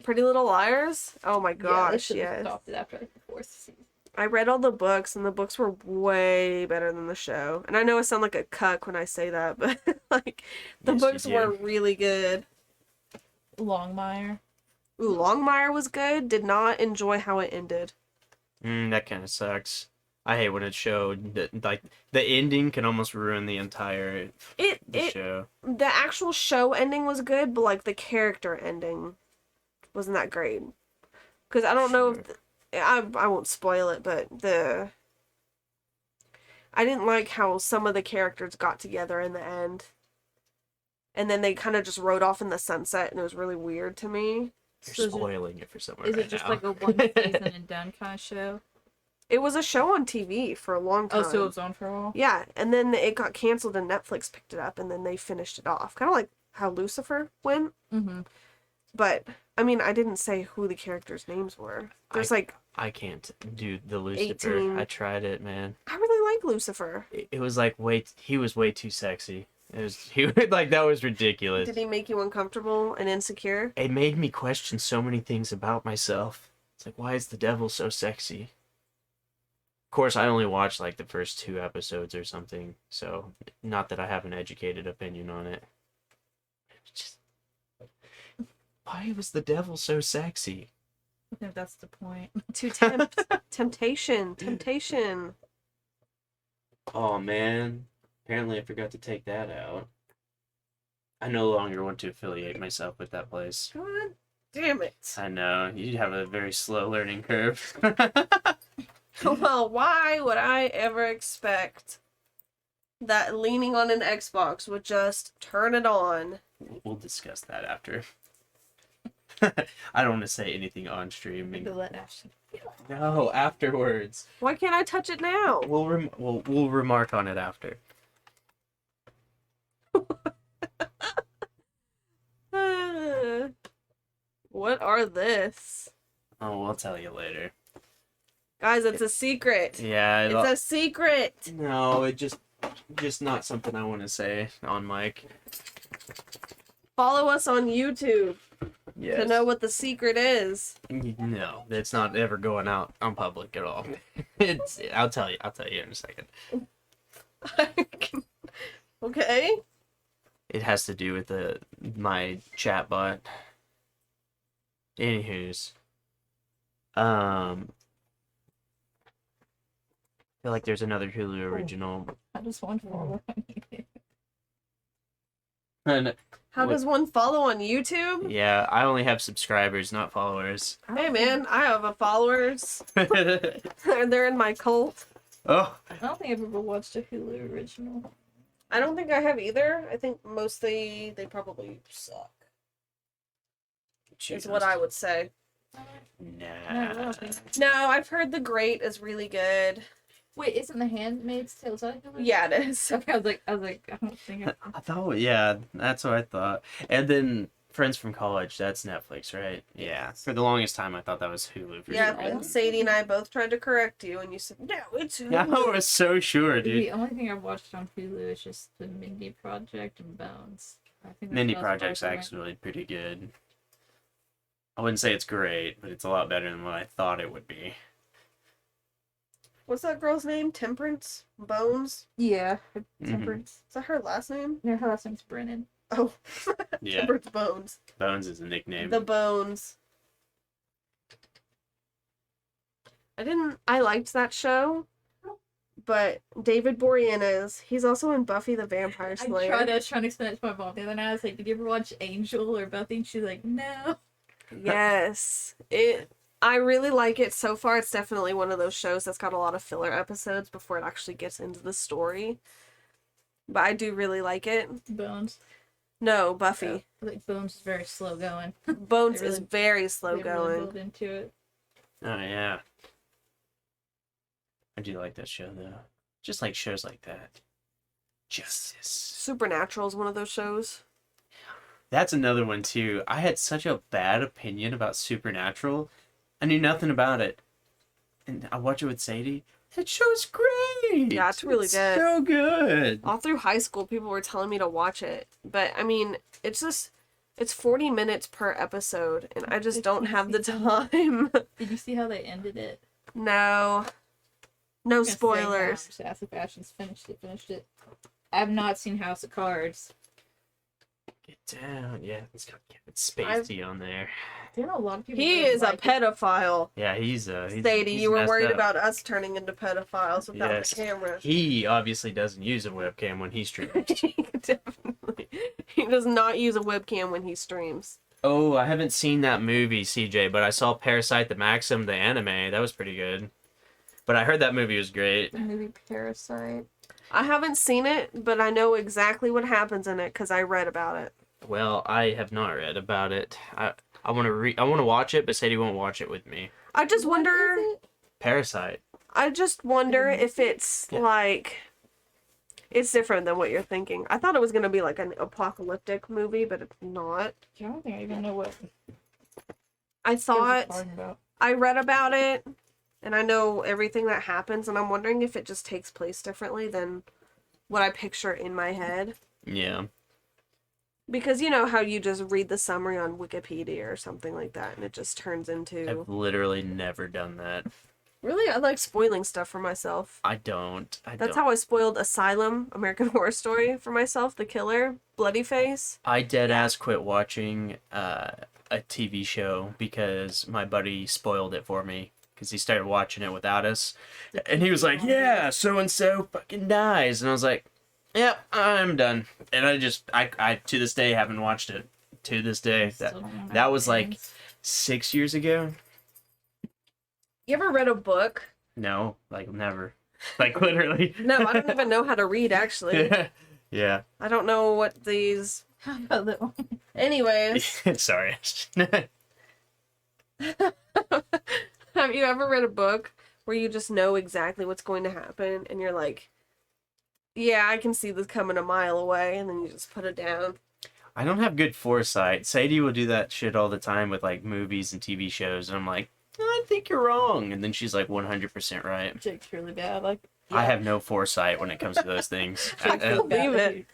Pretty Little Liars? Oh my Yeah, they gosh, should have yes. stopped it after like the 4th season. I read all the books, and the books were way better than the show. And I know I sound like a cuck when I say that, but like the Yes, you books do. were really good. Longmire. Ooh, Longmire was good. Did not enjoy how it ended. That kind of sucks. I hate when it showed that, like, the ending can almost ruin the entire It show. the actual show ending was good, but like the character ending wasn't that great. Because I don't know if I won't spoil it, but I didn't like how some of the characters got together in the end. And then they kind of just rode off in the sunset, and it was really weird to me. You're So is it- spoiling it for someone Is right it just now. like a one season and done kind of show? It was a show on TV for a long time. Oh, so it was on for a while? Yeah, and then it got canceled and Netflix picked it up, and then they finished it off. Kind of like how Lucifer went. Mm-hmm. But, I mean, I didn't say who the characters' names were. There's I can't do the Lucifer. 18. I tried it, man. I really like Lucifer. It was like he was way too sexy. He was like, that was ridiculous. Did he make you uncomfortable and insecure? It made me question so many things about myself. It's like, why is the devil so sexy? Of course, I only watched like the first 2 episodes or something, so not that I have an educated opinion on it. It's just, why was the devil so sexy? I think that's the point. To temptation. Oh man, apparently I forgot to take that out. I no longer want to affiliate myself with that place. God damn it. I know, you have a very slow learning curve. Well, why would I ever expect that leaning on an Xbox would just turn it on? We'll discuss that after. I don't want to say anything on stream. Maybe let Ashton. No, afterwards. Why can't I touch it now? We'll remark on it after. What are this? Oh, we'll tell you later. Guys, it's a secret. Yeah, It's a secret. no, it just not something I want to say on mic. Follow us on YouTube Yes. to know what the secret is. No, it's not ever going out on public at all. It's. I'll tell you in a second. Okay. It has to do with my chat bot. Anywho's, I feel like there's another Hulu original. I just want to follow. And How What- does one follow on YouTube? yeah, I only have subscribers, not followers. Hey man, I have a followers. They're in my cult. Oh, I don't think I've ever watched a Hulu original. I don't think I have either. I think mostly they probably suck. Is what I would say. No, I Nah. don't think. No, I've heard The Great is really good. Wait, isn't The Handmaid's Tale? Is that a Hulu? Yeah, it is. Okay, I was like, I don't think. I thought, yeah, that's what I thought. And then Friends from College, that's Netflix, right? Yeah. For the longest time, I thought that was Hulu. For Yeah, some and reason. Sadie and I both tried to correct you, and you said, no, it's Yeah, I was so sure, dude. The only thing I've watched on Hulu is just the Mindy Project and Bones. I think Mindy that's about Project's right. actually pretty good. I wouldn't say it's great, but it's a lot better than what I thought it would be. What's that girl's name? Temperance? Bones? Yeah, Mhm. Temperance. Is that her last name? No, her last name's Brennan. Oh, Yeah, Temperance Bones. Bones is a nickname. The Bones. I liked that show, but David Boreanaz, he's also in Buffy the Vampire Slayer. I was trying to explain it to my mom the other night. I was like, "Did you ever watch Angel or Buffy?" And she's like, "No." Yes. I really like it so far. It's definitely one of those shows that's got a lot of filler episodes before it actually gets into the story. But I do really like it. Bones. No, Buffy. I think Bones is very slow going. Bones They is really- very slow They really going. build into it. Oh, yeah. I do like that show, though. Just like shows like that. Justice. Supernatural is one of those shows. That's another one too. I had such a bad opinion about Supernatural. I knew nothing about it, and I watched it with Sadie. That show's great. Yeah, it's really good. So good. All through high school, people were telling me to watch it. But, I mean, it's 40 minutes per episode, and I just don't have the time. Did you see how they ended it? No. No I'm gonna say now, spoilers. just ask if Ashton's finished it. I have not seen House of Cards. Get down. Yeah, it's got Kevin Spacey on there. I know a lot of people. He really is a like it. pedophile. Yeah, he's Sadie, he's you were messed worried up. about us turning into pedophiles without Yes. the camera. He obviously doesn't use a webcam when he streams. Definitely. He does not use a webcam when he streams. Oh, I haven't seen that movie, CJ, but I saw Parasite the Maxim, the anime. That was pretty good. But I heard that movie was great. The movie Parasite. I haven't seen it, but I know exactly what happens in it because I read about it. Well, I have not read about it. I want to watch it, but Sadie won't watch it with me. I just What wonder. is it? Parasite. I just wonder Mhm. if it's Yeah. like. It's different than what you're thinking. I thought it was gonna be like an apocalyptic movie, but it's not. I don't think I even know what I you're thought talking about. I read about it, and I know everything that happens, and I'm wondering if it just takes place differently than what I picture in my head. Yeah. Because you know how you just read the summary on Wikipedia or something like that, and it just turns into. I've literally never done that. Really, I like spoiling stuff for myself. I don't. That's how I spoiled Asylum, American Horror Story for myself. The Killer, Bloody Face. I dead ass quit watching a TV show because my buddy spoiled it for me because he started watching it without us, and he was like, "Yeah, so and so fucking dies," and I was like, "Yep, I'm done." And I to this day haven't watched it. To this day, Still don't know how that it was like ends. 6 years ago. You ever read a book? No, like never, like literally. No, I don't even know how to read, actually. Yeah. I don't know what these. How about that one? Anyways, Sorry. have you ever read a book where you just know exactly what's going to happen and you're like, yeah, I can see this coming a mile away, and then you just put it down? I don't have good foresight. Sadie will do that shit all the time with like movies and TV shows, and I'm like, I think you're wrong, and then she's like 100% right. Jake's really bad. Like I have no foresight when it comes to those things. I feel believe it.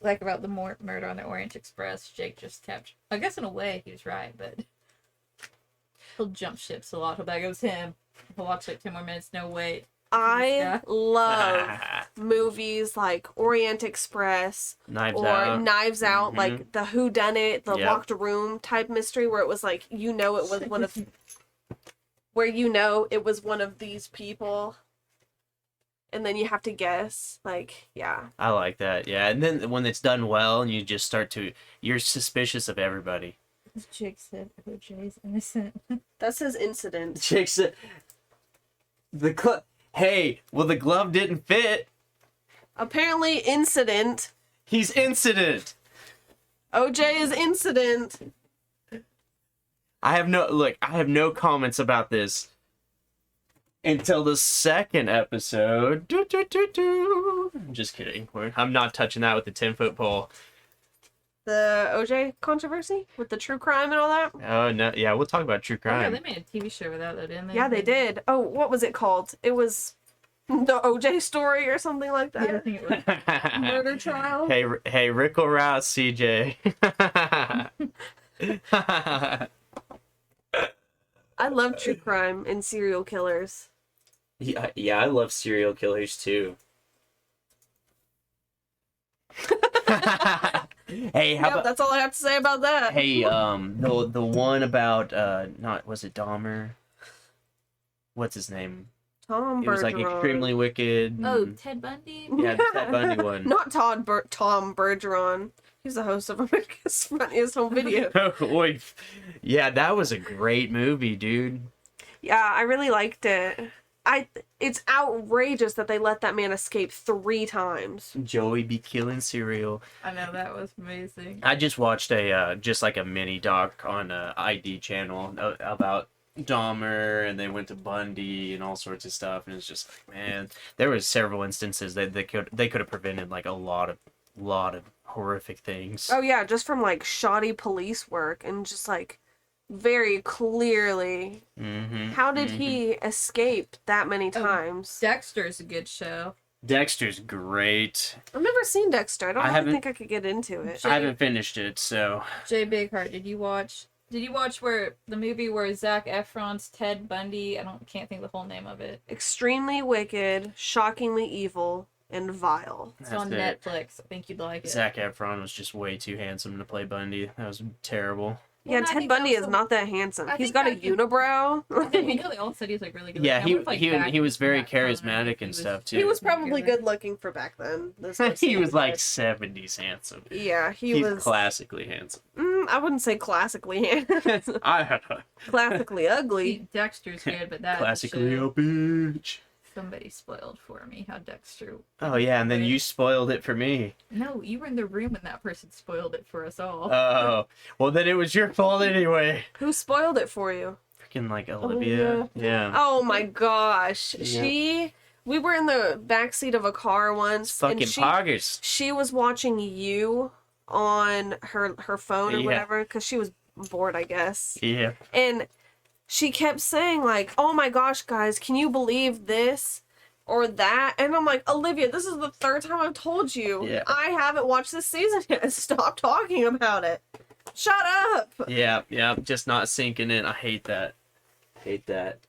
Like about the murder on the Orient Express, Jake just kept. I guess in a way he was right, but he'll jump ships a lot. He'll be like, it was him. He'll watch like 10 more minutes. No wait. I Yeah. love movies like Orient Express Knives or Out. Knives Out, Mhm. like the Who Done It, the Yep. locked room type mystery where it was like it was one of where it was one of these people, and then you have to guess. Like, yeah, I like that. Yeah, and then when it's done well, and you just you're suspicious of everybody. Jake said OJ's innocent. that says incident. Jake said, "Hey, well the glove didn't fit. Apparently, incident. He's incident." OJ is incident. I have no comments about this until the second episode. I'm just kidding. I'm not touching that with the 10-foot pole. The OJ controversy with the true crime and all that. Oh no, yeah, we'll talk about true Oh, yeah, crime. they made a TV show with that, though, didn't they? Yeah, they did. Oh, what was it called? It was the OJ story or something like Yeah, I that. think it was. Murder trial. Hey, Rick or Rouse, CJ. I love true crime and serial killers. yeah, I love serial killers too. Hey, how Yep, about that's all I have to say about that. hey, the one about not was it Dahmer? What's his name? Tom It was like Bergeron. Extremely Wicked. Oh, and- Ted Bundy? Yeah, the Ted Bundy one. Not Tom Bergeron. He's the host of America's Funniest Home Video. Boy, yeah, that was a great movie, dude. Yeah, I really liked it. It's outrageous that they let that man escape 3 times. Joey be killing cereal. I know, that was amazing. I just watched a just like a mini doc on ID channel about Dahmer, and they went to Bundy and all sorts of stuff, and it's just like, man, there was several instances that they could have prevented like a lot of horrific things. Oh yeah, just from like shoddy police work and just like very clearly. Mm-hmm. How did he escape that many times? Dexter's a good show. Dexter's great. I've never seen Dexter. I don't I really haven't- think I could get into it. I haven't finished it, so Jay Bigheart, did you watch where the movie where Zac Efron's Ted Bundy? Can't think of the whole name of it. Extremely wicked, shockingly evil, and vile. It's That's on it. Netflix. I think you'd like it. Zac Efron was just way too handsome to play Bundy. That was terrible. Well, Yeah, I Ted think Bundy is also- not that handsome. I He's think got a I can- unibrow. You know, they all said he was like really good. Yeah, looking. I would've, like, backed he was very that time. charismatic He and was- stuff too. He was probably Good. good looking for back then. He was like 70s handsome. Yeah, He's was. classically handsome. I wouldn't say classically handsome. Classically ugly. Dexter's good, but that Classically a show, bitch. somebody spoiled for me how Dexter. Oh yeah, and then you spoiled it for me. No, you were in the room when that person spoiled it for us all. Oh, well then it was your fault anyway. Who spoiled it for you? Freaking like Olivia. Yeah. Oh my gosh. Yeah. We were in the backseat of a car once, Fucking and poggers. she was watching you on her phone or Yeah. whatever, because she was bored, I guess. Yeah. And she kept saying like, "Oh my gosh, guys, can you believe this or that?" And I'm like, "Olivia, this is the third time I've told you. Yeah. I haven't watched this season yet. Stop talking about it. Shut up." Yeah, yeah, just not sinking in. I hate that. Hate that.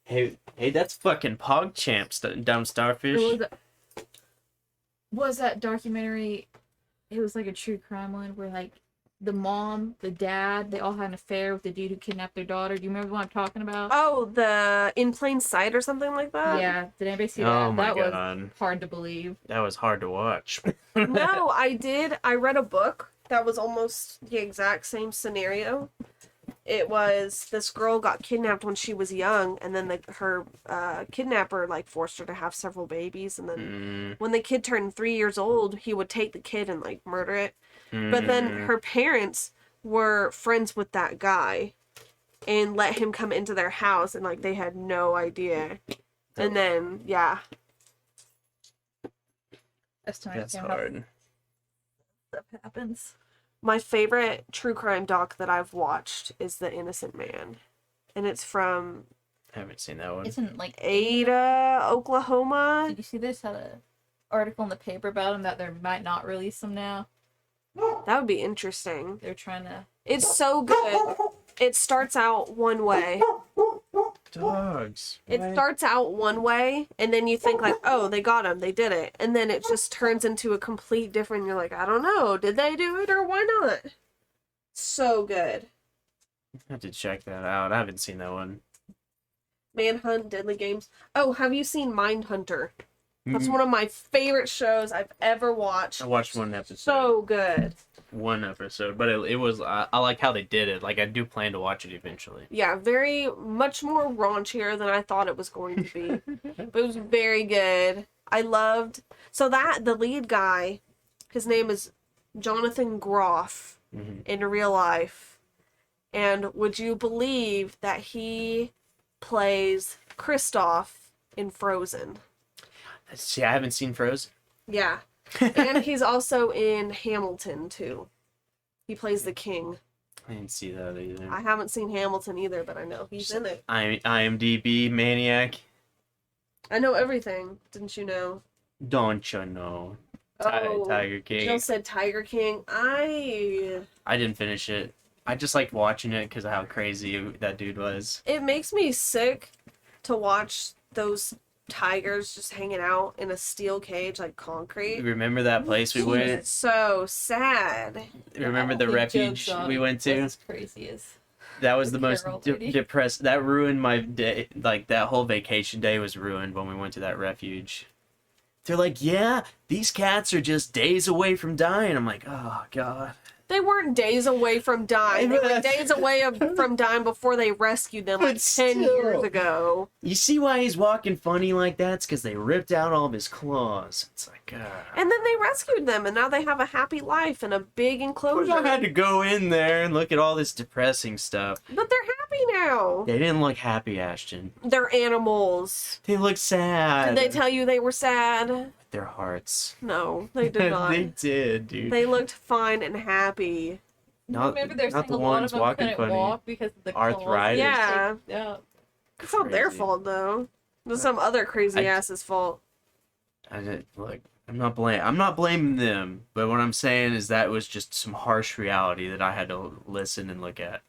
Hey, that's fucking PogChamp down Starfish. What was that documentary? It was like a true crime one where like the mom, the dad, they all had an affair with the dude who kidnapped their daughter. Do you remember what I'm talking about? Oh, the In Plain Sight or something like that? Yeah. Did anybody see that? Oh my that was god, hard to believe. that was hard to watch. No, I did. I read a book that was almost the exact same scenario. It was this girl got kidnapped when she was young, and then her kidnapper like forced her to have several babies, and then when the kid turned 3 years old, he would take the kid and like murder it. But then her parents were friends with that guy and let him come into their house, and like they had no idea. And then yeah, That's time That's hard. stuff happens. my favorite true crime doc that I've watched is The Innocent Man, and it's from Haven't seen that one. Isn't like Ada, Oklahoma. Did you see this? Had a article in the paper about them that they might not release them now. That would be interesting. They're trying to. It's so good. It starts out one way. Dogs. It starts out one way, and then you think like, oh, they got him, they did it, and then it just turns into a complete different. You're like, I don't know, did they do it or why not? So good. I have to check that out. I haven't seen that one. Manhunt, Deadly Games. Oh, have you seen Mindhunter? That's one of my favorite shows I've ever watched. I watched one episode. So good. One episode, but it was. I like how they did it. Like I do plan to watch it eventually. Yeah, very much more raunchier than I thought it was going to be. But it was very good. I loved the lead guy, his name is Jonathan Groff in real life. And would you believe that he plays Kristoff in Frozen? See, I haven't seen Frozen. Yeah. And he's also in Hamilton too. He plays the king. I didn't see that either. I haven't seen Hamilton either, but I know he's in it. IMDb maniac. I know everything. Didn't you know? Don't you know? Oh, Tiger King. Jill said Tiger King. I didn't finish it. I just liked watching it because of how crazy that dude was. It makes me sick to watch those tigers just hanging out in a steel cage like concrete. Remember that place we It's went? so sad. Remember the refuge we went to? That's crazy as. That was the the most Carol lady. depressed. That ruined my day. Like that whole vacation day was ruined when we went to that refuge. They're like, yeah, these cats are just days away from dying. I'm like, oh god. They weren't days away from dying. They were But- days away from dying before they rescued them like But 10 years still. ago. You see why he's walking funny like that? It's because they ripped out all of his claws. It's like, And then they rescued them, and now they have a happy life in a big I enclosure. had to go in there and look at all this depressing stuff. But they're happy now. They didn't look happy, Ashton. They're animals. They look sad. Did they tell you they were sad? Their hearts. No, they did not. They did, dude. They looked fine and happy. Remember they're not saying the a lot ones of them walking couldn't funny. walk because of the Arthritis. Yeah. Yeah. It's not their Crazy. fault though. It's some other crazy I- ass's fault. Look, I'm not blaming them, but what I'm saying is that was just some harsh reality that I had to listen and look at.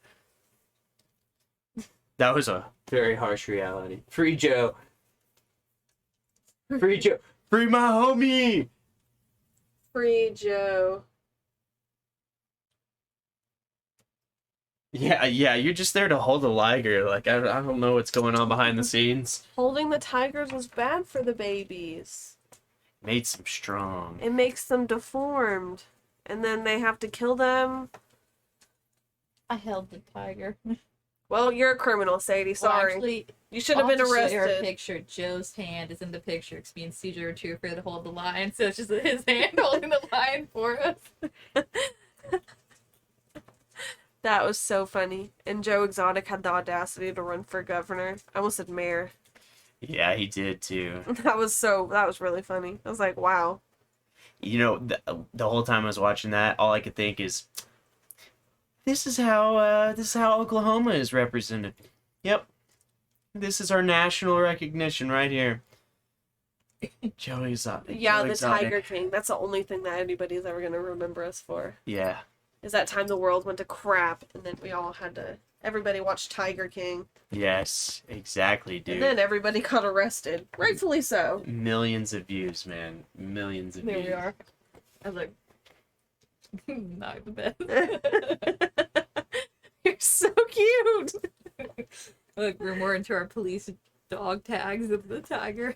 That was a very harsh reality. Free Joe. Free Joe. Free my homie. Free Joe. Yeah, you're just there to hold the liger. Like, I don't know what's going on behind the scenes. Holding the tigers was bad for the babies. Made some strong. It makes them deformed. And then they have to kill them. I held the tiger. Well, you're a criminal, Sadie. Sorry. Well, actually, You should have been I'll just show you her arrested. picture. Joe's hand is in the picture. It's being CJ too afraid to hold the lion, so it's just his hand holding the lion for us. That was so funny. And Joe Exotic had the audacity to run for governor. I almost said mayor. Yeah, he did too. That was really funny. I was like, wow. You know, the whole time I was watching that, all I could think is, this is how Oklahoma is represented. Yep, this is our national recognition right here. Joe Exotic. Yeah, Joe the Exotic. Tiger King. That's the only thing that anybody's ever going to remember us for. Yeah, Is that time the world went to crap and then we all had to... Everybody watched Tiger King. yes, exactly, dude. And then everybody got arrested. Rightfully so. Millions of views, man. Millions of There views. we are. I was like, not the best. You're so cute. Look, we're more into our police dog tags of the tiger.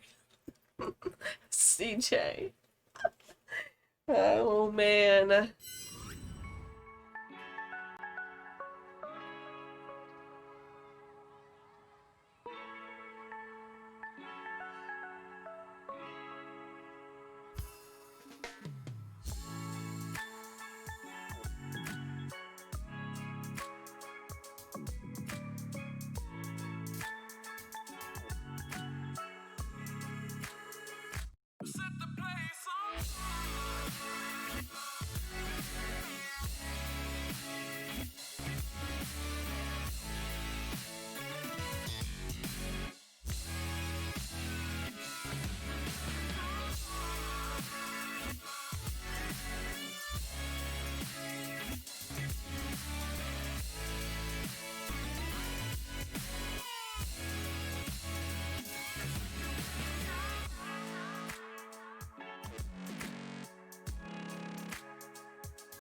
CJ. Oh, man.